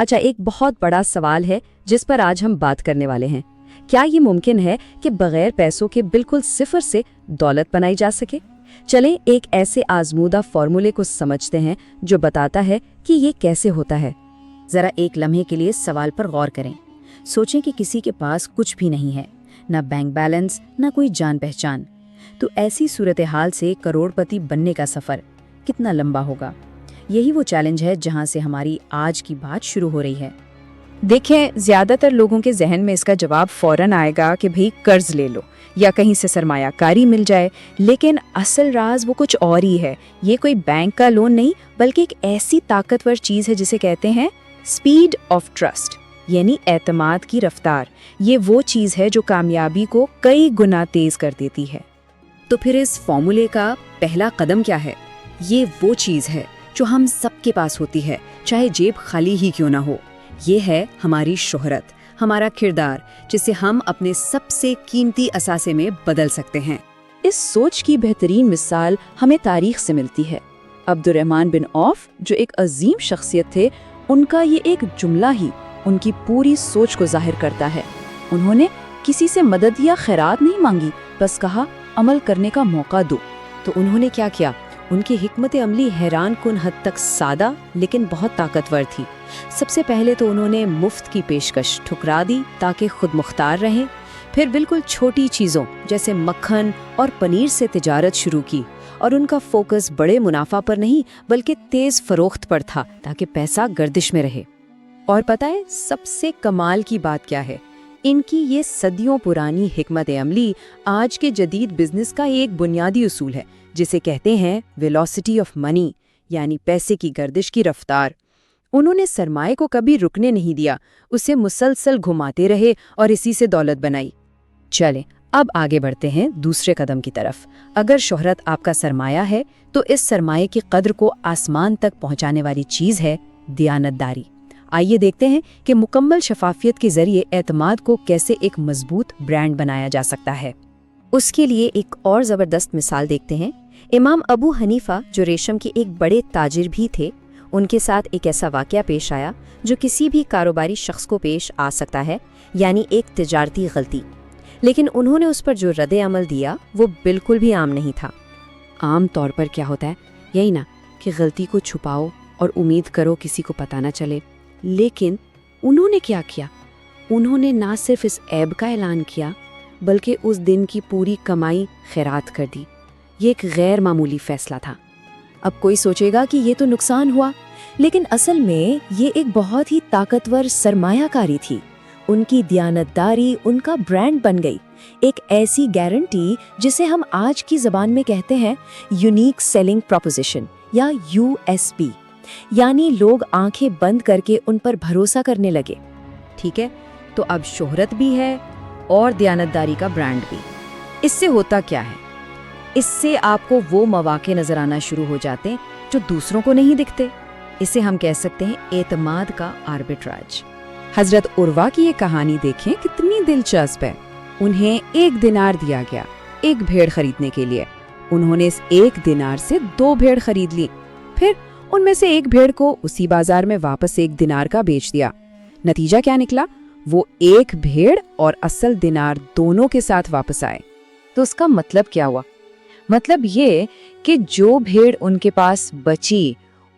اچھا، ایک بہت بڑا سوال ہے جس پر آج ہم بات کرنے والے ہیں۔ کیا یہ ممکن ہے کہ بغیر پیسوں کے بالکل صفر سے دولت بنائی جا سکے؟ چلیں ایک ایسے آزمودہ فارمولے کو سمجھتے ہیں جو بتاتا ہے کہ یہ کیسے ہوتا ہے۔ ذرا ایک لمحے کے لیے سوال پر غور کریں۔ سوچیں کہ کسی کے پاس کچھ بھی نہیں ہے، نہ بینک بیلنس، نہ کوئی جان پہچان۔ تو ایسی صورتحال سے کروڑ پتی بننے کا سفر کتنا لمبا ہوگا؟ یہی وہ چیلنج ہے جہاں سے ہماری آج کی بات شروع ہو رہی ہے۔ دیکھیں، زیادہ تر لوگوں کے ذہن میں اس کا جواب فوراً آئے گا کہ بھئی قرض لے لو یا کہیں سے سرمایہ کاری مل جائے، لیکن اصل راز وہ کچھ اور ہی ہے۔ یہ کوئی بینک کا لون نہیں، بلکہ ایک ایسی طاقتور چیز ہے جسے کہتے ہیں اسپیڈ آف ٹرسٹ، یعنی اعتماد کی رفتار۔ یہ وہ چیز ہے جو کامیابی کو کئی گنا تیز کر دیتی ہے۔ تو پھر اس فارمولے کا پہلا قدم کیا ہے؟ یہ وہ چیز ہے جو ہم سب کے پاس ہوتی ہے، چاہے جیب خالی ہی کیوں نہ ہو۔ یہ ہے ہماری شہرت، ہمارا کردار، جسے ہم اپنے سب سے قیمتی اثاثے میں بدل سکتے ہیں۔ اس سوچ کی بہترین مثال ہمیں تاریخ سے ملتی ہے۔ عبد الرحمن بن عوف جو ایک عظیم شخصیت تھے، ان کا یہ ایک جملہ ہی ان کی پوری سوچ کو ظاہر کرتا ہے۔ انہوں نے کسی سے مدد یا خیرات نہیں مانگی، بس کہا عمل کرنے کا موقع دو۔ تو انہوں نے کیا کیا؟ ان کی حکمت عملی حیران کن حد تک سادہ لیکن بہت طاقتور تھی۔ سب سے پہلے تو انہوں نے مفت کی پیشکش ٹھکرا دی تاکہ خود مختار رہیں۔ پھر بالکل چھوٹی چیزوں جیسے مکھن اور پنیر سے تجارت شروع کی، اور ان کا فوکس بڑے منافع پر نہیں بلکہ تیز فروخت پر تھا تاکہ پیسہ گردش میں رہے۔ اور پتہ ہے سب سے کمال کی بات کیا ہے؟ ان کی یہ صدیوں پرانی حکمت عملی آج کے جدید بزنس کا ایک بنیادی اصول ہے، جسے کہتے ہیں ویلوسٹی آف منی، یعنی پیسے کی گردش کی رفتار۔ انہوں نے سرمائے کو کبھی رکنے نہیں دیا، اسے مسلسل گھماتے رہے اور اسی سے دولت بنائی۔ چلیں اب آگے بڑھتے ہیں دوسرے قدم کی طرف۔ اگر شہرت آپ کا سرمایہ ہے تو اس سرمایے کی قدر کو آسمان تک پہنچانے والی چیز ہے دیانت داری۔ آئیے دیکھتے ہیں کہ مکمل شفافیت کے ذریعے اعتماد کو کیسے ایک مضبوط برانڈ بنایا جا سکتا ہے۔ اس کے لیے ایک اور زبردست مثال دیکھتے ہیں۔ امام ابو حنیفہ جو ریشم کے ایک بڑے تاجر بھی تھے، ان کے ساتھ ایک ایسا واقعہ پیش آیا جو کسی بھی کاروباری شخص کو پیش آ سکتا ہے، یعنی ایک تجارتی غلطی۔ لیکن انہوں نے اس پر جو رد عمل دیا وہ بالکل بھی عام نہیں تھا۔ عام طور پر کیا ہوتا ہے؟ یہی نا کہ غلطی کو چھپاؤ اور امید کرو کسی کو پتہ نہ چلے۔ لیکن انہوں نے کیا کیا؟ انہوں نے نہ صرف اس عیب کا اعلان کیا بلکہ اس دن کی پوری کمائی خیرات کر دی۔ یہ ایک غیر معمولی فیصلہ تھا۔ اب کوئی سوچے گا کہ یہ تو نقصان ہوا، لیکن اصل میں یہ ایک بہت ہی طاقتور سرمایہ کاری تھی۔ ان کی دیانتداری ان کا برانڈ بن گئی، ایک ایسی گارنٹی جسے ہم آج کی زبان میں کہتے ہیں یونیک سیلنگ پروپوزیشن یا USP، یعنی لوگ آنکھیں بند کر کے ان پر بھروسہ کرنے لگے۔ ٹھیک ہے، تو اب شہرت بھی ہے اور دیانتداری کا برانڈ بھی۔ اس سے ہوتا کیا ہے؟ اس سے آپ کو وہ مواقع نظر آنا شروع ہو جاتے ہیں جو دوسروں کو نہیں دکھتے۔ اسے ہم کہہ سکتے ہیں اعتماد کا آربیٹراج۔ حضرت عروہ کی یہ کہانی دیکھیں کتنی دلچسپ ہے۔ انہیں 1 دینار دیا گیا ایک بھیڑ خریدنے کے لیے۔ انہوں نے اس 1 دینار سے 2 بھیڑ خرید لی، پھر ان میں سے ایک بھیڑ کو اسی بازار میں واپس 1 دینار کا بیچ دیا۔ نتیجہ کیا نکلا؟ وہ 1 بھیڑ اور اصل دینار دونوں کے ساتھ واپس آئے۔ تو اس کا مطلب کیا ہوا؟ مطلب یہ کہ جو بھیڑ ان کے پاس بچی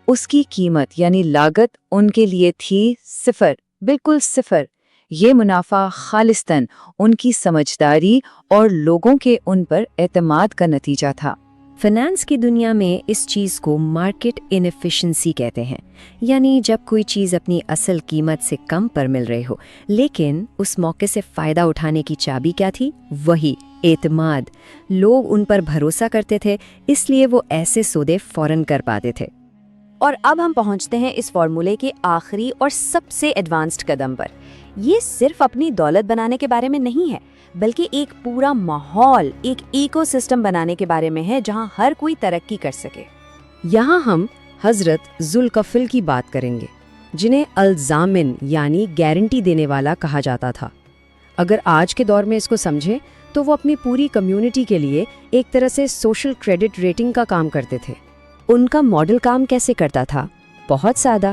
اس کی قیمت یعنی لاگت ان کے لیے تھی 0، بالکل 0۔ یہ منافع خالصتاً ان کی سمجھداری اور لوگوں کے ان پر اعتماد کا نتیجہ تھا۔ فائنانس کی دنیا میں اس چیز کو مارکیٹ انیفیشنسی کہتے ہیں، یعنی جب کوئی چیز اپنی اصل قیمت سے کم پر مل رہی ہو لیکن اس موقع سے فائدہ اٹھانے کی چابی کیا تھی؟ وہی اعتماد۔ لوگ ان پر بھروسہ کرتے تھے، اس لیے وہ ایسے سودے فوراً کر پاتے تھے۔ اور اب ہم پہنچتے ہیں اس فارمولے کے آخری اور سب سے ایڈوانسڈ قدم پر۔ یہ صرف اپنی دولت بنانے کے بارے میں نہیں ہے، بلکہ ایک پورا ماحول، ایک ایکو سسٹم بنانے کے بارے میں ہے جہاں ہر کوئی ترقی کر سکے۔ یہاں ہم حضرت ذوالکفل کی بات کریں گے، جنہیں الضامن یعنی گارنٹی دینے والا کہا جاتا تھا۔ اگر آج کے دور میں اس کو سمجھیں تو وہ اپنی پوری کمیونٹی کے لیے ایک طرح سے سوشل کریڈٹ ریٹنگ کا کام کرتے تھے۔ ان کا ماڈل کام کیسے کرتا تھا؟ بہت سادہ،